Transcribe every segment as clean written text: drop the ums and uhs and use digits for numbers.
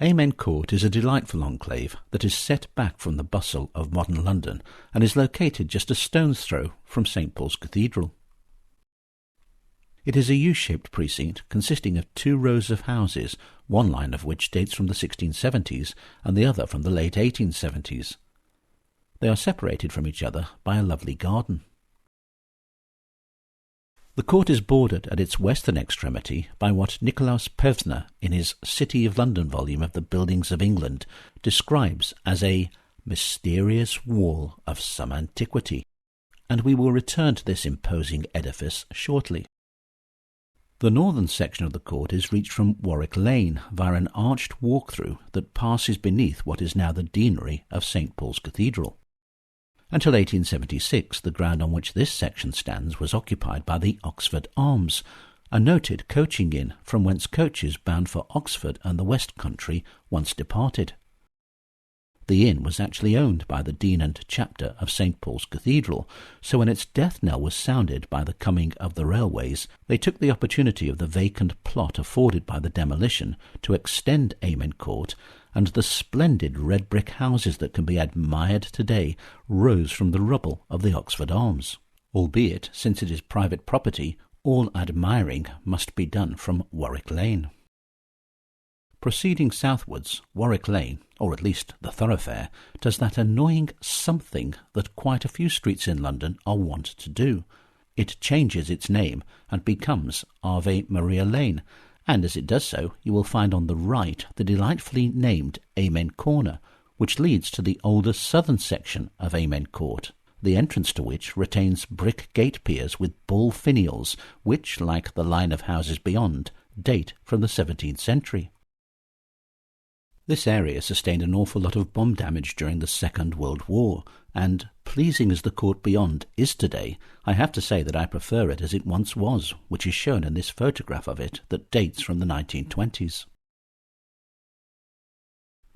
Amen Court is a delightful enclave that is set back from the bustle of modern London and is located just a stone's throw from St. Paul's Cathedral. It is a U-shaped precinct consisting of 2 rows of houses, one line of which dates from the 1670s and the other from the late 1870s. They are separated from each other by a lovely garden. The court is bordered at its western extremity by what Nicolaus Pevsner, in his City of London volume of the Buildings of England, describes as a mysterious wall of some antiquity, and we will return to this imposing edifice shortly. The northern section of the court is reached from Warwick Lane via an arched walk-through that passes beneath what is now the deanery of St. Paul's Cathedral. Until 1876, the ground on which this section stands was occupied by the Oxford Arms, a noted coaching inn from whence coaches bound for Oxford and the West Country once departed. The inn was actually owned by the Dean and Chapter of St. Paul's Cathedral, so when its death knell was sounded by the coming of the railways, they took the opportunity of the vacant plot afforded by the demolition to extend Amen Court, and the splendid red brick houses that can be admired today rose from the rubble of the Oxford Arms. Albeit, since it is private property, all admiring must be done from Warwick Lane. Proceeding southwards, Warwick Lane, or at least the thoroughfare, does that annoying something that quite a few streets in London are wont to do. It changes its name and becomes Ave Maria Lane, and as it does so, you will find on the right the delightfully named Amen Corner, which leads to the older southern section of Amen Court, the entrance to which retains brick gate piers with bull finials, which, like the line of houses beyond, date from the 17th century. This area sustained an awful lot of bomb damage during the Second World War, and, pleasing as the court beyond is today, I have to say that I prefer it as it once was, which is shown in this photograph of it that dates from the 1920s.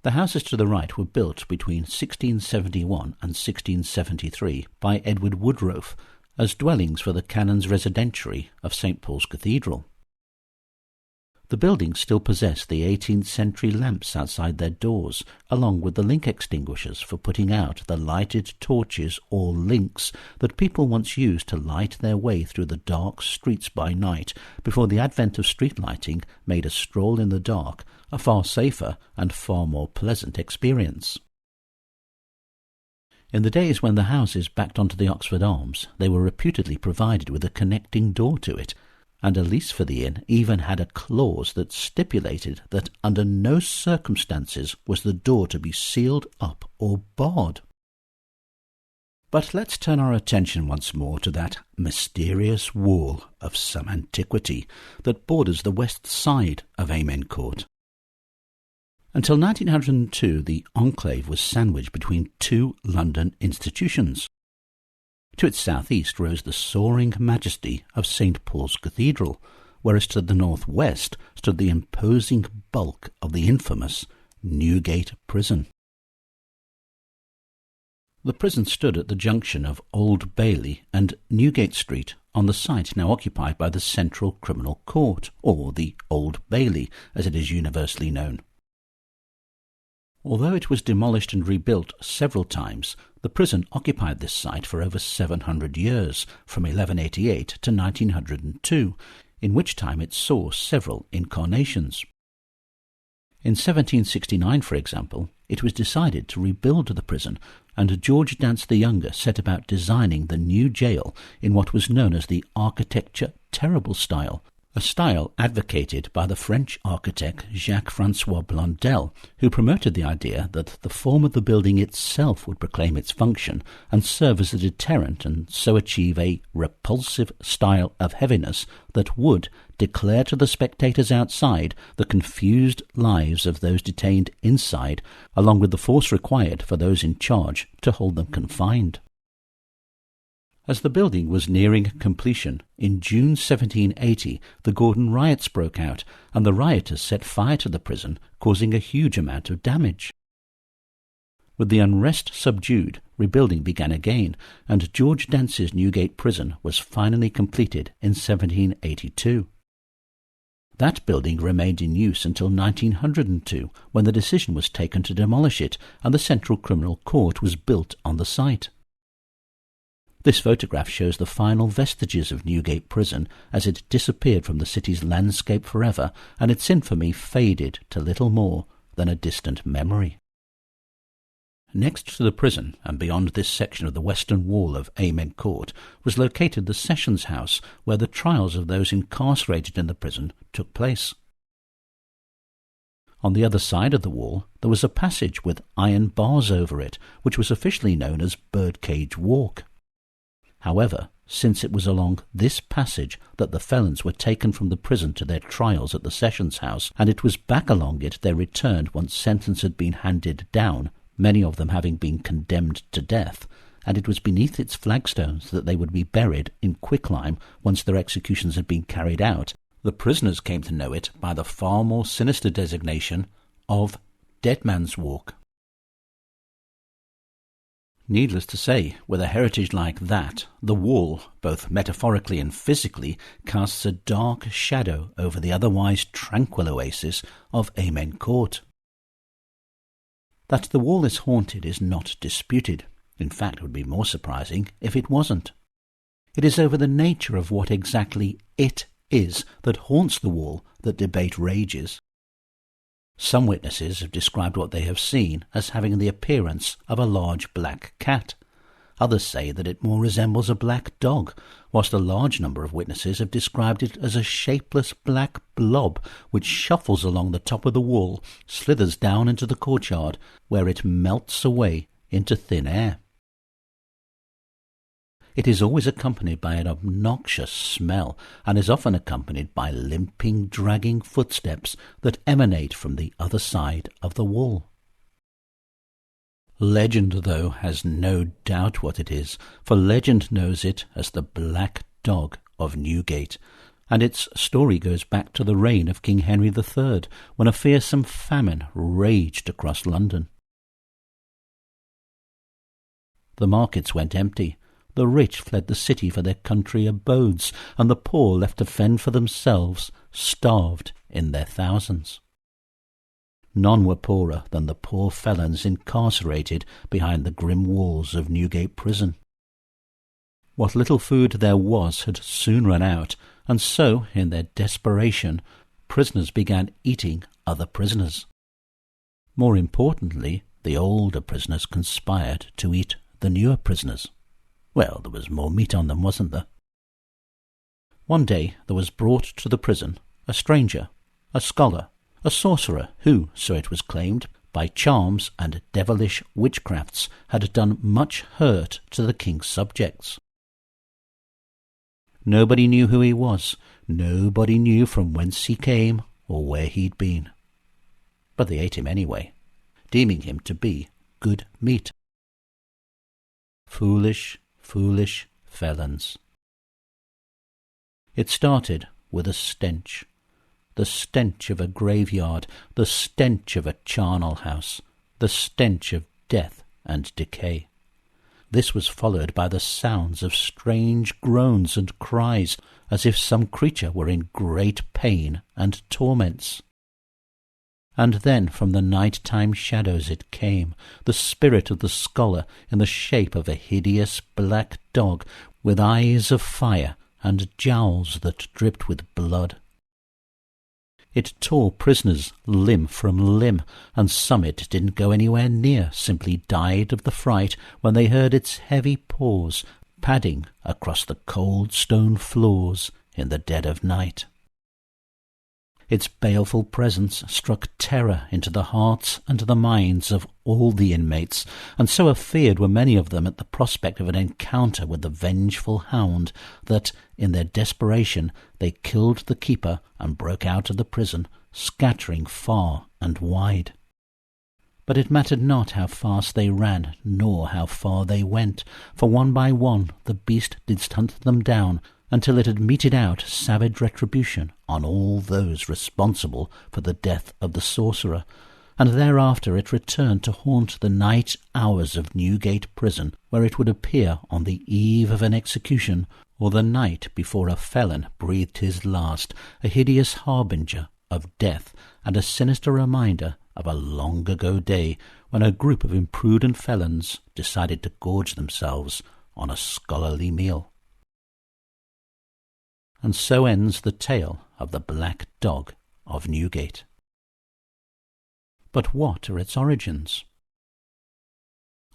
The houses to the right were built between 1671 and 1673 by Edward Woodroffe as dwellings for the canons residentiary of St. Paul's Cathedral. The buildings still possess the 18th century lamps outside their doors, along with the link extinguishers for putting out the lighted torches or links that people once used to light their way through the dark streets by night before the advent of street lighting made a stroll in the dark a far safer and far more pleasant experience. In the days when the houses backed onto the Oxford Arms, they were reputedly provided with a connecting door to it, and a lease for the inn even had a clause that stipulated that under no circumstances was the door to be sealed up or barred. But let's turn our attention once more to that mysterious wall of some antiquity that borders the west side of Amen Court. Until 1902, the enclave was sandwiched between 2 London institutions. To its southeast rose the soaring majesty of St. Paul's Cathedral, whereas to the northwest stood the imposing bulk of the infamous Newgate Prison. The prison stood at the junction of Old Bailey and Newgate Street on the site now occupied by the Central Criminal Court, or the Old Bailey as it is universally known. Although it was demolished and rebuilt several times, the prison occupied this site for over 700 years, from 1188 to 1902, in which time it saw several incarnations. In 1769, for example, it was decided to rebuild the prison, and George Dance the Younger set about designing the new jail in what was known as the architecture terrible style, a style advocated by the French architect Jacques-François Blondel, who promoted the idea that the form of the building itself would proclaim its function and serve as a deterrent and so achieve a repulsive style of heaviness that would declare to the spectators outside the confused lives of those detained inside, along with the force required for those in charge to hold them confined. As the building was nearing completion, in June 1780 the Gordon riots broke out, and the rioters set fire to the prison, causing a huge amount of damage. With the unrest subdued, rebuilding began again, and George Dance's Newgate Prison was finally completed in 1782. That building remained in use until 1902, when the decision was taken to demolish it and the Central Criminal Court was built on the site. This photograph shows the final vestiges of Newgate Prison as it disappeared from the city's landscape forever, and its infamy faded to little more than a distant memory. Next to the prison, and beyond this section of the western wall of Amen Court, was located the Sessions House, where the trials of those incarcerated in the prison took place. On the other side of the wall there was a passage with iron bars over it, which was officially known as Birdcage Walk. However, since it was along this passage that the felons were taken from the prison to their trials at the Sessions House, and it was back along it they returned once sentence had been handed down, many of them having been condemned to death, and it was beneath its flagstones that they would be buried in quicklime once their executions had been carried out, the prisoners came to know it by the far more sinister designation of Deadman's Walk. Needless to say, with a heritage like that, the wall, both metaphorically and physically, casts a dark shadow over the otherwise tranquil oasis of Amen Court. That the wall is haunted is not disputed. In fact, it would be more surprising if it wasn't. It is over the nature of what exactly it is that haunts the wall that debate rages. Some witnesses have described what they have seen as having the appearance of a large black cat. Others say that it more resembles a black dog, whilst a large number of witnesses have described it as a shapeless black blob which shuffles along the top of the wall, slithers down into the courtyard, where it melts away into thin air. It is always accompanied by an obnoxious smell, and is often accompanied by limping, dragging footsteps that emanate from the other side of the wall. Legend, though, has no doubt what it is, for legend knows it as the Black Dog of Newgate, and its story goes back to the reign of King Henry III, when a fearsome famine raged across London. The markets went empty. The rich fled the city for their country abodes, and the poor, left to fend for themselves, starved in their thousands. None were poorer than the poor felons incarcerated behind the grim walls of Newgate Prison. What little food there was had soon run out, and so, in their desperation, prisoners began eating other prisoners. More importantly, the older prisoners conspired to eat the newer prisoners. Well, there was more meat on them, wasn't there? One day there was brought to the prison a stranger, a scholar, a sorcerer who, so it was claimed, by charms and devilish witchcrafts had done much hurt to the king's subjects. Nobody knew who he was, nobody knew from whence he came or where he'd been. But they ate him anyway, deeming him to be good meat. Foolish, foolish felons. It started with a stench. The stench of a graveyard, the stench of a charnel house, the stench of death and decay. This was followed by the sounds of strange groans and cries, as if some creature were in great pain and torments. And then from the night-time shadows it came, the spirit of the scholar in the shape of a hideous black dog, with eyes of fire and jowls that dripped with blood. It tore prisoners limb from limb, and some it didn't go anywhere near, simply died of the fright when they heard its heavy paws padding across the cold stone floors in the dead of night. Its baleful presence struck terror into the hearts and the minds of all the inmates, and so afeared were many of them at the prospect of an encounter with the vengeful hound that, in their desperation, they killed the keeper and broke out of the prison, scattering far and wide. But it mattered not how fast they ran, nor how far they went, for one by one the beast did hunt them down, until it had meted out savage retribution on all those responsible for the death of the sorcerer, and thereafter it returned to haunt the night hours of Newgate Prison, where it would appear on the eve of an execution, or the night before a felon breathed his last, a hideous harbinger of death and a sinister reminder of a long-ago day when a group of imprudent felons decided to gorge themselves on a scholarly meal. And so ends the tale of the Black Dog of Newgate. But what are its origins?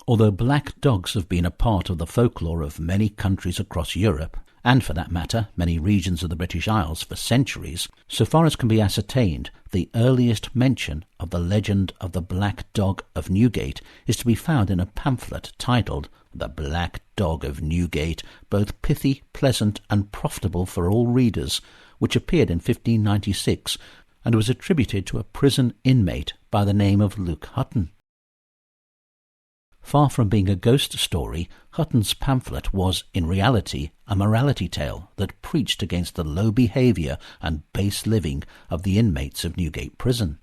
Although black dogs have been a part of the folklore of many countries across Europe, and for that matter many regions of the British Isles for centuries, so far as can be ascertained, the earliest mention of the legend of the Black Dog of Newgate is to be found in a pamphlet titled The Black Dog of Newgate, both pithy, pleasant, and profitable for all readers, which appeared in 1596 and was attributed to a prison inmate by the name of Luke Hutton. Far from being a ghost story, Hutton's pamphlet was, in reality, a morality tale that preached against the low behaviour and base living of the inmates of Newgate Prison.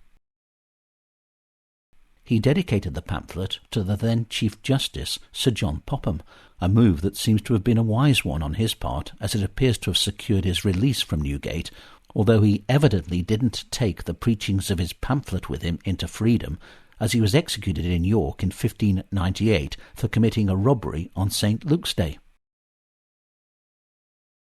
He dedicated the pamphlet to the then Chief Justice, Sir John Popham, a move that seems to have been a wise one on his part, as it appears to have secured his release from Newgate, although he evidently didn't take the preachings of his pamphlet with him into freedom, as he was executed in York in 1598 for committing a robbery on St. Luke's Day.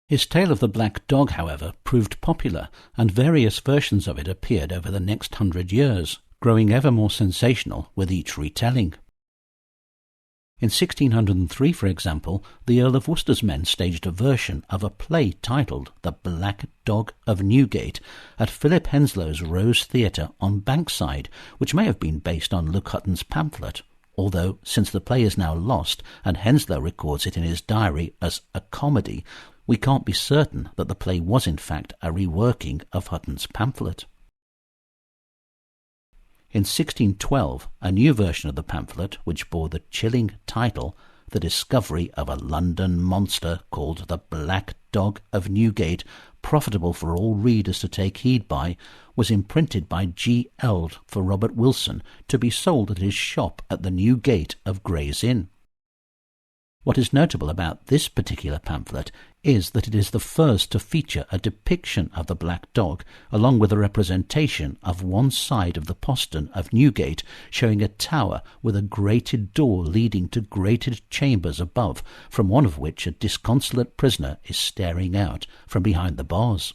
His tale of the Black Dog, however, proved popular, and various versions of it appeared over the next 100 years, growing ever more sensational with each retelling. In 1603, for example, the Earl of Worcester's men staged a version of a play titled The Black Dog of Newgate at Philip Henslow's Rose Theatre on Bankside, which may have been based on Luke Hutton's pamphlet, although, since the play is now lost and Henslow records it in his diary as a comedy, we can't be certain that the play was in fact a reworking of Hutton's pamphlet. In 1612, a new version of the pamphlet, which bore the chilling title The Discovery of a London Monster called the Black Dog of Newgate, profitable for all readers to take heed by, was imprinted by G. Eld for Robert Wilson to be sold at his shop at the New Gate of Gray's Inn. What is notable about this particular pamphlet is that it is the first to feature a depiction of the Black Dog, along with a representation of one side of the postern of Newgate showing a tower with a grated door leading to grated chambers above, from one of which a disconsolate prisoner is staring out from behind the bars.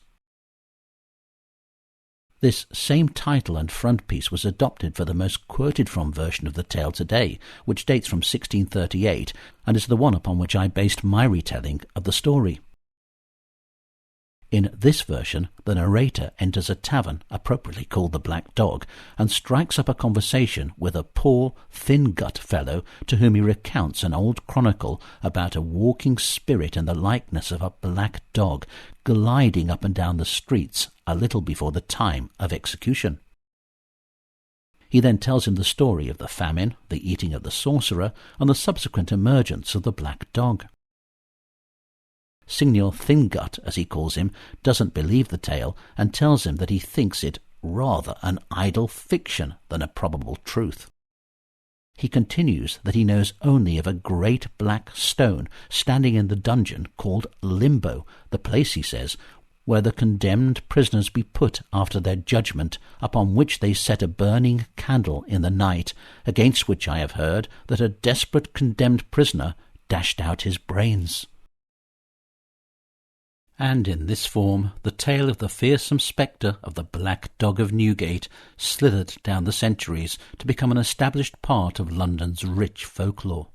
This same title and frontispiece was adopted for the most quoted from version of the tale today, which dates from 1638 and is the one upon which I based my retelling of the story. In this version, the narrator enters a tavern, appropriately called the Black Dog, and strikes up a conversation with a poor, thin-gut fellow to whom he recounts an old chronicle about a walking spirit in the likeness of a black dog gliding up and down the streets a little before the time of execution. He then tells him the story of the famine, the eating of the sorcerer, and the subsequent emergence of the Black Dog. Signor Thingut, as he calls him, doesn't believe the tale and tells him that he thinks it rather an idle fiction than a probable truth. He continues that he knows only of a great black stone standing in the dungeon called Limbo, the place, he says, where the condemned prisoners be put after their judgment, upon which they set a burning candle in the night, against which I have heard that a desperate condemned prisoner dashed out his brains. And in this form, the tale of the fearsome spectre of the Black Dog of Newgate slithered down the centuries to become an established part of London's rich folklore.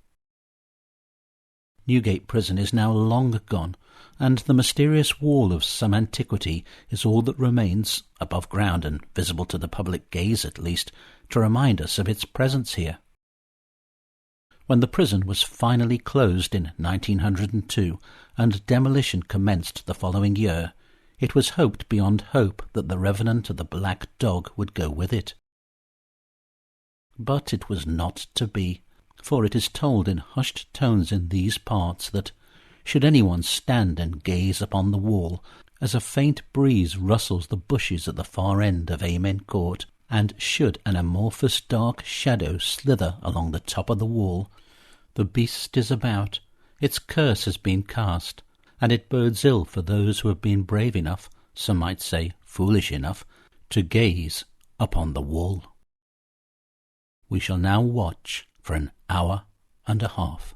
Newgate Prison is now long gone, and the mysterious wall of some antiquity is all that remains, above ground and visible to the public gaze at least, to remind us of its presence here. When the prison was finally closed in 1902 and demolition commenced the following year, it was hoped beyond hope that the revenant of the Black Dog would go with it. But it was not to be, for it is told in hushed tones in these parts that, should anyone stand and gaze upon the wall, as a faint breeze rustles the bushes at the far end of Amen Court, and should an amorphous dark shadow slither along the top of the wall, the beast is about, its curse has been cast, and it bodes ill for those who have been brave enough, some might say foolish enough, to gaze upon the wall. We shall now watch for an hour and a half.